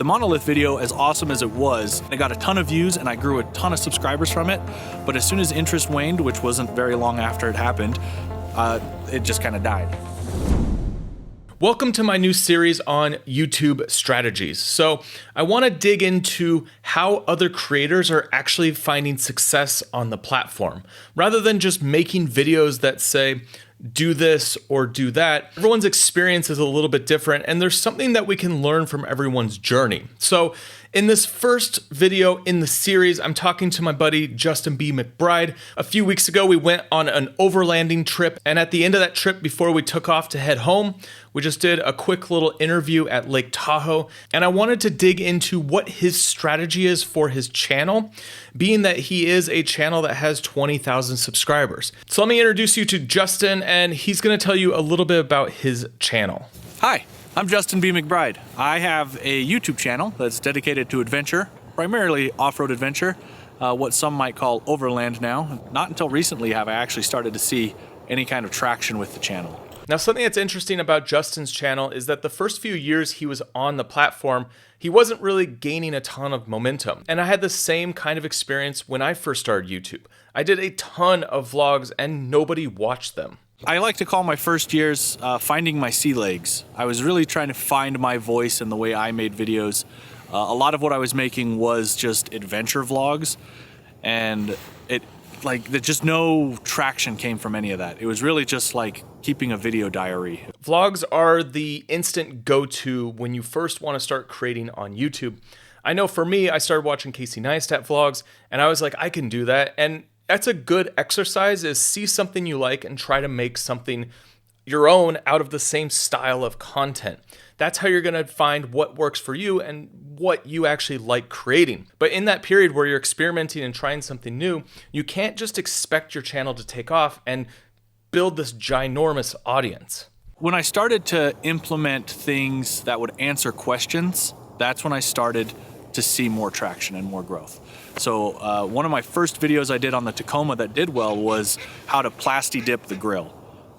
The Monolith video, as awesome as it was, it got a ton of views and I grew a ton of subscribers from it. But as soon as interest waned, which wasn't very long after it happened, it just kind of died. Welcome to my new series on YouTube strategies. So I want to dig into how other creators are actually finding success on the platform, rather than just making videos that say, do this or do that. Everyone's experience is a little bit different, and there's something that we can learn from everyone's journey. So in this first video in the series, I'm talking to my buddy, Justin B McBride. A few weeks ago, we went on an overlanding trip, and at the end of that trip, before we took off to head home, we just did a quick little interview at Lake Tahoe, and I wanted to dig into what his strategy is for his channel, being that he is a channel that has 20,000 subscribers. So let me introduce you to Justin, and he's gonna tell you a little bit about his channel. Hi, I'm Justin B McBride. I have a YouTube channel that's dedicated to adventure, primarily off-road adventure, what some might call overland now. Not until recently have I actually started to see any kind of traction with the channel. Now, something that's interesting about Justin's channel is that the first few years he was on the platform, he wasn't really gaining a ton of momentum. And I had the same kind of experience when I first started YouTube. I did a ton of vlogs and nobody watched them. I like to call my first years finding my sea legs. I was really trying to find my voice in the way I made videos. A lot of what I was making was just adventure vlogs, and just no traction came from any of that. It was really just like keeping a video diary. Vlogs are the instant go-to when you first want to start creating on YouTube. I know for me, I started watching Casey Neistat vlogs, and I was like, I can do that. And that's a good exercise, is see something you like and try to make something your own out of the same style of content. That's how you're gonna find what works for you and what you actually like creating. But in that period where you're experimenting and trying something new, you can't just expect your channel to take off and build this ginormous audience. When I started to implement things that would answer questions, that's when I started to see more traction and more growth. So one of my first videos I did on the Tacoma that did well was how to plasti dip the grill.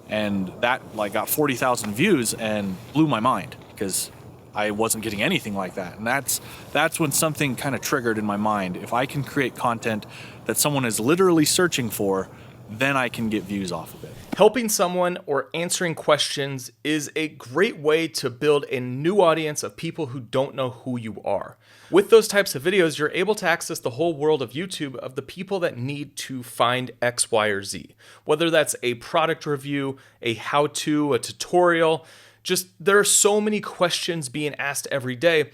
And that got 40,000 views and blew my mind because I wasn't getting anything like that. And that's when something kind of triggered in my mind. If I can create content that someone is literally searching for, then I can get views off of it. Helping someone or answering questions is a great way to build a new audience of people who don't know who you are. With those types of videos, you're able to access the whole world of YouTube of the people that need to find X, Y, or Z. Whether that's a product review, a how-to, a tutorial, just there are so many questions being asked every day.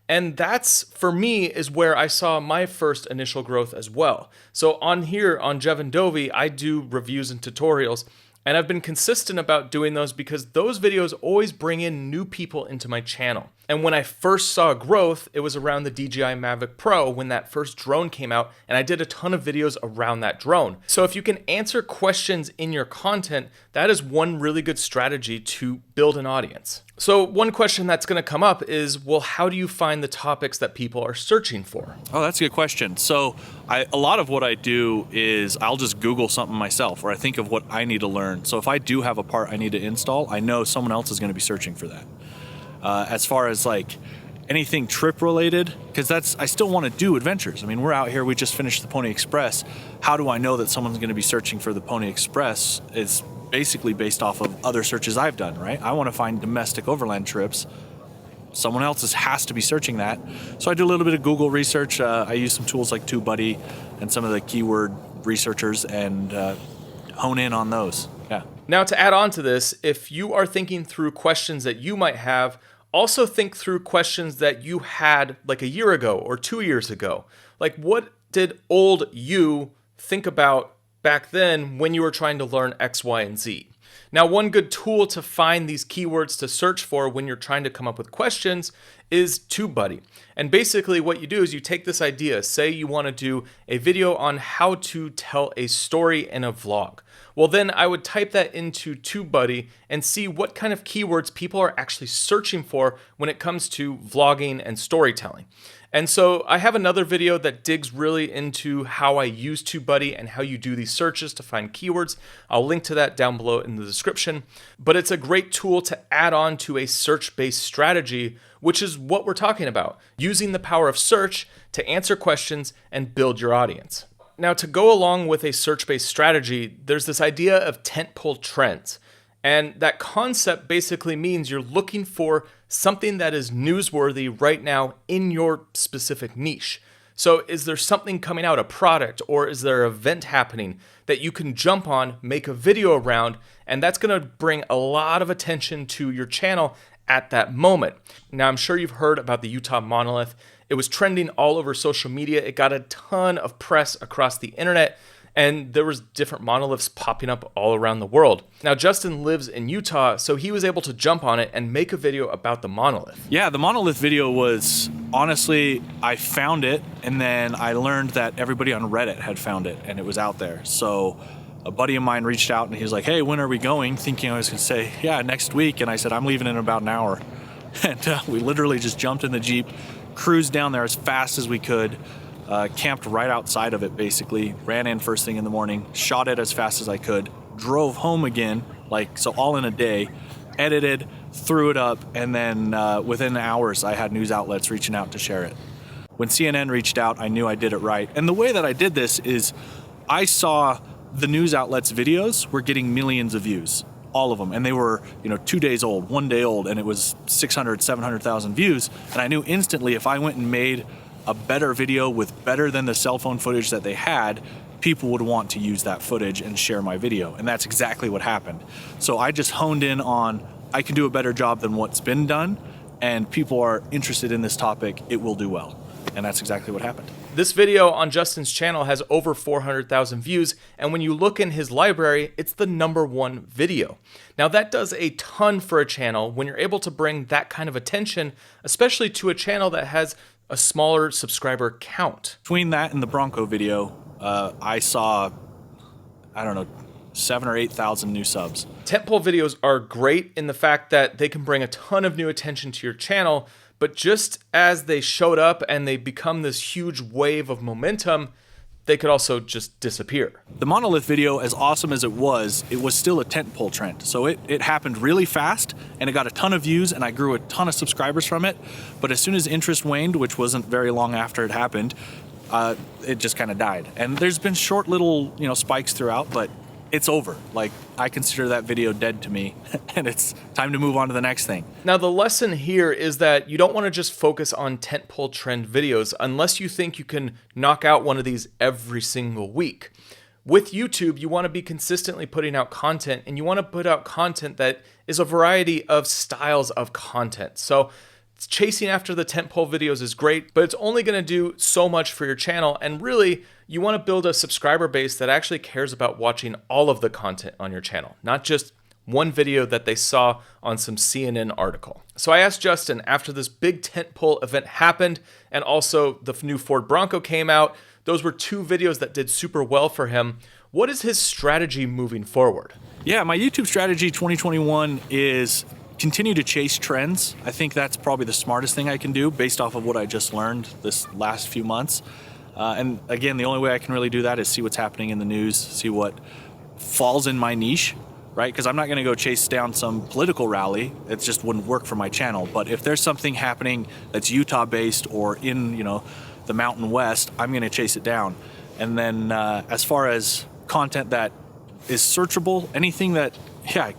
And that's, for me, is where I saw my first initial growth as well. So on here, on Jeven Dovey, I do reviews and tutorials, and I've been consistent about doing those because those videos always bring in new people into my channel. And when I first saw growth, it was around the DJI Mavic Pro when that first drone came out, and I did a ton of videos around that drone. So if you can answer questions in your content, that is one really good strategy to build an audience. So one question that's gonna come up is, well, how do you find the topics that people are searching for? Oh, that's a good question. So a lot of what I do is I'll just Google something myself, or I think of what I need to learn. So if I do have a part I need to install, I know someone else is gonna be searching for that. As far as anything trip related, because I still want to do adventures. I mean, we're out here, we just finished the Pony Express. How do I know that someone's going to be searching for the Pony Express? It's basically based off of other searches I've done, right? I want to find domestic overland trips. Someone else has to be searching that. So I do a little bit of Google research. I use some tools like TubeBuddy and some of the keyword researchers and hone in on those. Yeah. Now, to add on to this, if you are thinking through questions that you might have, also think through questions that you had like a year ago or 2 years ago. Like, what did old you think about back then when you were trying to learn X, Y, and Z? Now, one good tool to find these keywords to search for when you're trying to come up with questions is TubeBuddy. And basically what you do is you take this idea, say you want to do a video on how to tell a story in a vlog. Well, then I would type that into TubeBuddy and see what kind of keywords people are actually searching for when it comes to vlogging and storytelling. And so I have another video that digs really into how I use TubeBuddy and how you do these searches to find keywords. I'll link to that down below in the description. But it's a great tool to add on to a search-based strategy which is what we're talking about, using the power of search to answer questions and build your audience. Now, to go along with a search-based strategy, there's this idea of tentpole trends. And that concept basically means you're looking for something that is newsworthy right now in your specific niche. So is there something coming out, a product, or is there an event happening that you can jump on, make a video around, and that's going to bring a lot of attention to your channel at that moment. Now, I'm sure you've heard about the Utah Monolith. It was trending all over social media. It got a ton of press across the internet, and there was different monoliths popping up all around the world. Now, Justin lives in Utah, so he was able to jump on it and make a video about the monolith. Yeah, the monolith video was, honestly, I found it, and then I learned that everybody on Reddit had found it, and it was out there. So a buddy of mine reached out, and he was like, hey, when are we going? Thinking I was going to say, yeah, next week. And I said, I'm leaving in about an hour. And we literally just jumped in the Jeep, cruised down there as fast as we could, camped right outside of it, basically, ran in first thing in the morning, shot it as fast as I could, drove home again, so all in a day, edited, threw it up, and then within hours, I had news outlets reaching out to share it. When CNN reached out, I knew I did it right. And the way that I did this is I saw the news outlets' videos were getting millions of views, all of them. And they were, 2 days old, 1 day old, and it was 600, 700,000 views. And I knew instantly if I went and made a better video with better than the cell phone footage that they had, people would want to use that footage and share my video. And that's exactly what happened. So I just honed in on, I can do a better job than what's been done, and people are interested in this topic, it will do well. And that's exactly what happened. This video on Justin's channel has over 400,000 views, and when you look in his library, it's the #1 video. Now that does a ton for a channel when you're able to bring that kind of attention, especially to a channel that has a smaller subscriber count. Between that and the Bronco video, I saw, 7,000 or 8,000 new subs. Tentpole videos are great in the fact that they can bring a ton of new attention to your channel, but just as they showed up and they become this huge wave of momentum, they could also just disappear. The Monolith video, as awesome as it was still a tentpole trend. So it happened really fast, and it got a ton of views, and I grew a ton of subscribers from it. But as soon as interest waned, which wasn't very long after it happened, it just kind of died. And there's been short little, spikes throughout, but it's over. I consider that video dead to me, and it's time to move on to the next thing. Now, the lesson here is that you don't want to just focus on tentpole trend videos unless you think you can knock out one of these every single week. With YouTube, you want to be consistently putting out content, and you want to put out content that is a variety of styles of content. So chasing after the tentpole videos is great, but it's only going to do so much for your channel, and really, you want to build a subscriber base that actually cares about watching all of the content on your channel, not just one video that they saw on some CNN article. So I asked Justin, after this big tentpole event happened, and also the new Ford Bronco came out, those were two videos that did super well for him. What is his strategy moving forward? Yeah, my YouTube strategy 2021 is continue to chase trends. I think that's probably the smartest thing I can do based off of what I just learned this last few months. And again, the only way I can really do that is see what's happening in the news, see what falls in my niche, right? Because I'm not going to go chase down some political rally. It just wouldn't work for my channel. But if there's something happening that's Utah-based or in, the Mountain West, I'm going to chase it down. And then as far as content that is searchable, anything that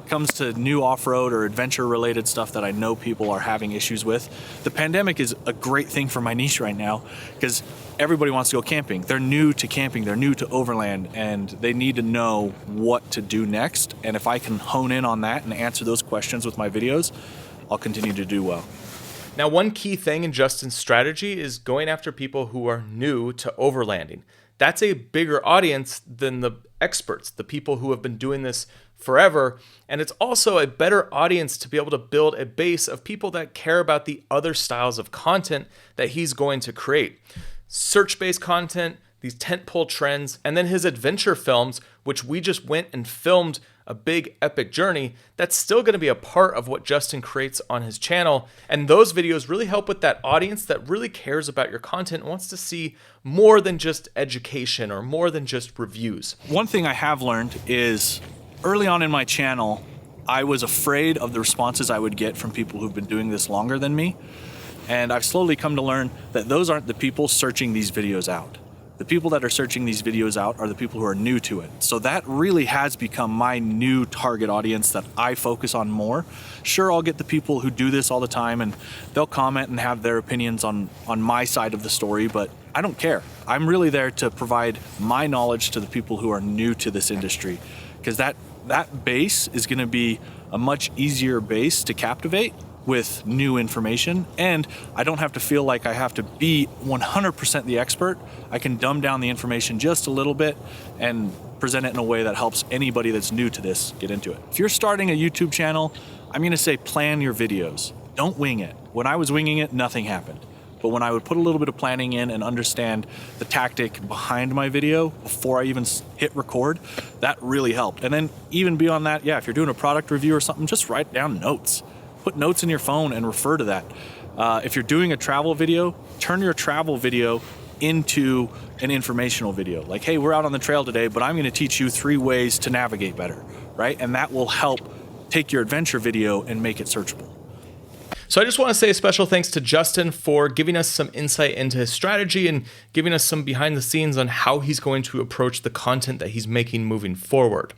comes to new off-road or adventure-related stuff that I know people are having issues with. The pandemic is a great thing for my niche right now because everybody wants to go camping. They're new to camping, they're new to overland, and they need to know what to do next. And if I can hone in on that and answer those questions with my videos, I'll continue to do well. Now, one key thing in Justin's strategy is going after people who are new to overlanding. That's a bigger audience than the experts, the people who have been doing this forever. And it's also a better audience to be able to build a base of people that care about the other styles of content that he's going to create. Search-based content, these tentpole trends, and then his adventure films, which we just went and filmed a big epic journey. That's still going to be a part of what Justin creates on his channel. And those videos really help with that audience that really cares about your content and wants to see more than just education or more than just reviews. One thing I have learned is early on in my channel, I was afraid of the responses I would get from people who've been doing this longer than me. And I've slowly come to learn that those aren't the people searching these videos out. The people that are searching these videos out are the people who are new to it. So that really has become my new target audience that I focus on more. Sure, I'll get the people who do this all the time and they'll comment and have their opinions on my side of the story, but I don't care. I'm really there to provide my knowledge to the people who are new to this industry, because that base is going to be a much easier base to captivate with new information, and I don't have to feel like I have to be 100% the expert. I can dumb down the information just a little bit and present it in a way that helps anybody that's new to this get into it. If you're starting a YouTube channel, I'm gonna say plan your videos. Don't wing it. When I was winging it, nothing happened. But when I would put a little bit of planning in and understand the tactic behind my video before I even hit record, that really helped. And then even beyond that, yeah, if you're doing a product review or something, just write down notes. Put notes in your phone and refer to that. If you're doing a travel video, turn your travel video into an informational video. Like, hey, we're out on the trail today, but I'm gonna teach you 3 ways to navigate better, right? And that will help take your adventure video and make it searchable. So I just want to say a special thanks to Justin for giving us some insight into his strategy and giving us some behind the scenes on how he's going to approach the content that he's making moving forward.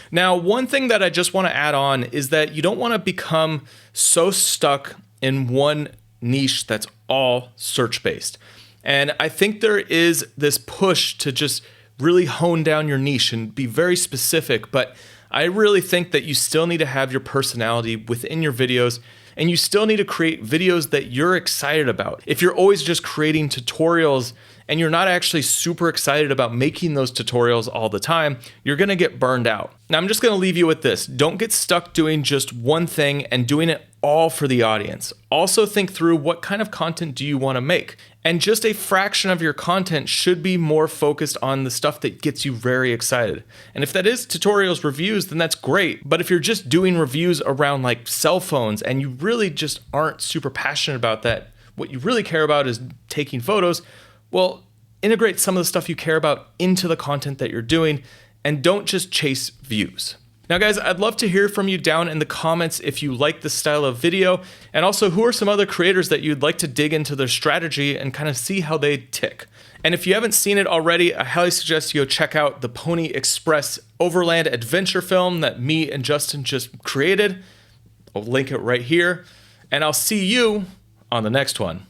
Now, one thing that I just want to add on is that you don't want to become so stuck in one niche that's all search-based. And I think there is this push to just really hone down your niche and be very specific, but I really think that you still need to have your personality within your videos, and you still need to create videos that you're excited about. If you're always just creating tutorials and you're not actually super excited about making those tutorials all the time, you're gonna get burned out. Now, I'm just gonna leave you with this. Don't get stuck doing just one thing and doing it all for the audience. Also think through what kind of content do you wanna make? And just a fraction of your content should be more focused on the stuff that gets you very excited. And if that is tutorials, reviews, then that's great. But if you're just doing reviews around like cell phones and you really just aren't super passionate about that, what you really care about is taking photos, well, integrate some of the stuff you care about into the content that you're doing and don't just chase views. Now guys, I'd love to hear from you down in the comments if you like this style of video, and also who are some other creators that you'd like to dig into their strategy and kind of see how they tick. And if you haven't seen it already, I highly suggest you go check out the Pony Express Overland adventure film that me and Justin just created. I'll link it right here, and I'll see you on the next one.